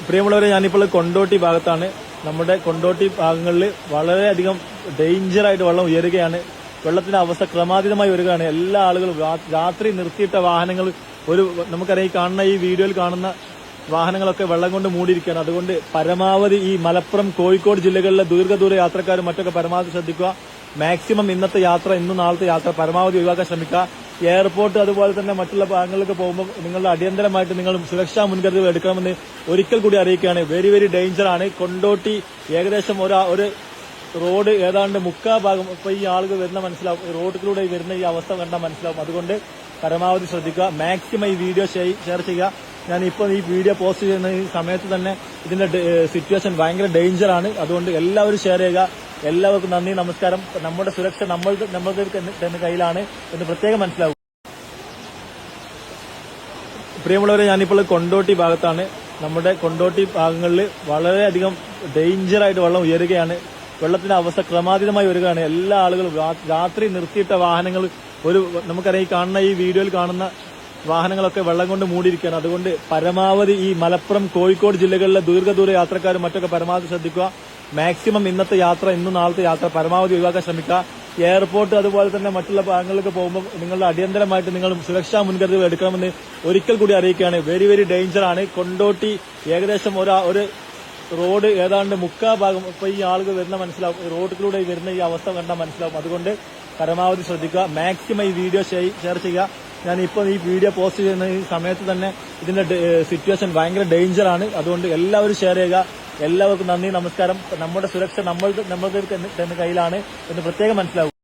പ്രിയമുള്ളവരെ, ഞാനിപ്പോൾ കൊണ്ടോട്ടി ഭാഗത്താണ്. നമ്മുടെ കൊണ്ടോട്ടി ഭാഗങ്ങളിൽ വളരെയധികം ഡേഞ്ചറായിട്ട് വെള്ളം ഉയരുകയാണ്. വെള്ളത്തിന്റെ അവസ്ഥ ക്രമാതീതമായി വരികയാണ്. എല്ലാ ആളുകളും രാത്രി നിർത്തിയിട്ട വാഹനങ്ങൾ നമുക്കറിയാം, ഈ വീഡിയോയിൽ കാണുന്ന വാഹനങ്ങളൊക്കെ വെള്ളം കൊണ്ട് മൂടിയിരിക്കുകയാണ്. അതുകൊണ്ട് പരമാവധി ഈ മലപ്പുറം, കോഴിക്കോട് ജില്ലകളിലെ ദീർഘദൂര യാത്രക്കാരും മറ്റൊക്കെ പരമാവധി ശ്രദ്ധിക്കുക. മാക്സിമം ഇന്നത്തെ യാത്ര, ഇന്നും നാളത്തെ യാത്ര പരമാവധി ഒഴിവാക്കാൻ ശ്രമിക്കുക. എയർപോർട്ട് അതുപോലെ തന്നെ മറ്റുള്ള ഭാഗങ്ങളിലേക്ക് പോകുമ്പോൾ നിങ്ങളുടെ അടിയന്തരമായിട്ട് നിങ്ങൾ സുരക്ഷാ മുൻകരുതൽ എടുക്കണമെന്ന് ഒരിക്കൽ കൂടി അറിയിക്കുകയാണ്. Very very ഡേഞ്ചറാണ്. കൊണ്ടോട്ടി ഏകദേശം ഒരു റോഡ് ഏതാണ്ട് മുക്കാ ഭാഗം ഇപ്പൊ ഈ ആളുകൾ വരുന്ന മനസ്സിലാവും, റോഡിലൂടെ വരുന്ന ഈ അവസ്ഥ കണ്ടാൽ മനസ്സിലാവും. അതുകൊണ്ട് പരമാവധി ശ്രദ്ധിക്കുക. മാക്സിമം ഈ വീഡിയോ ഷെയർ ചെയ്യുക. ഞാൻ ഇപ്പോൾ ഈ വീഡിയോ പോസ്റ്റ് ചെയ്യുന്ന ഈ സമയത്ത് തന്നെ ഇതിന്റെ സിറ്റുവേഷൻ ഭയങ്കര ഡേഞ്ചറാണ്. അതുകൊണ്ട് എല്ലാവരും ഷെയർ ചെയ്യുക. എല്ലാവർക്കും നന്ദി, നമസ്കാരം. നമ്മുടെ സുരക്ഷ നമ്മളുടെ തന്നെ കയ്യിലാണ് എന്ന് പ്രത്യേകം മനസ്സിലാവും. പ്രിയമുള്ളവരെ, ഞാനിപ്പോൾ കൊണ്ടോട്ടി ഭാഗത്താണ്. നമ്മുടെ കൊണ്ടോട്ടി ഭാഗങ്ങളിൽ വളരെയധികം ഡേഞ്ചറായിട്ട് വെള്ളം ഉയരുകയാണ്. വെള്ളത്തിന്റെ അവസ്ഥ ക്രമാതീതമായി വരികയാണ്. എല്ലാ ആളുകളും രാത്രി നിർത്തിയിട്ട വാഹനങ്ങൾ നമുക്കറിയാം, ഈ വീഡിയോയിൽ കാണുന്ന വാഹനങ്ങളൊക്കെ വെള്ളം കൊണ്ട് മൂടിയിരിക്കുകയാണ്. അതുകൊണ്ട് പരമാവധി ഈ മലപ്പുറം, കോഴിക്കോട് ജില്ലകളിലെ ദീർഘദൂര യാത്രക്കാരും മറ്റൊക്കെ പരമാവധി ശ്രദ്ധിക്കുക. മാക്സിമം ഇന്നത്തെ യാത്ര, ഇന്നും നാളത്തെ യാത്ര പരമാവധി ഒഴിവാക്കാൻ ശ്രമിക്കുക. എയർപോർട്ട് അതുപോലെ തന്നെ മറ്റുള്ള ഭാഗങ്ങളിലേക്ക് പോകുമ്പോൾ നിങ്ങളുടെ അടിയന്തരമായിട്ട് നിങ്ങൾ സുരക്ഷാ മുൻകരുതൽ എടുക്കണമെന്ന് ഒരിക്കൽ കൂടി അറിയിക്കുകയാണ്. Very very ഡേഞ്ചറാണ്. കൊണ്ടോട്ടി ഏകദേശം ഒരു റോഡ് ഏതാണ്ട് മുക്കാ ഭാഗം ഇപ്പൊ ഈ ആളുകൾ വരുന്ന മനസ്സിലാവും, റോഡിലൂടെ വരുന്ന ഈ അവസ്ഥ കണ്ടാൽ മനസ്സിലാവും. അതുകൊണ്ട് പരമാവധി ശ്രദ്ധിക്കുക. മാക്സിമം ഈ വീഡിയോ ഷെയർ ചെയ്യുക. ഞാൻ ഇപ്പോൾ ഈ വീഡിയോ പോസ്റ്റ് ചെയ്യുന്ന ഈ സമയത്ത് തന്നെ ഇതിന്റെ സിറ്റുവേഷൻ ഭയങ്കര ഡേഞ്ചറാണ്. അതുകൊണ്ട് എല്ലാവരും ഷെയർ ചെയ്യുക. എല്ലാവർക്കും നന്ദി, നമസ്കാരം. നമ്മുടെ സുരക്ഷ നമ്മളുടെ തന്നെ കയ്യിലാണ് എന്ന് പ്രത്യേകം മനസ്സിലാവും.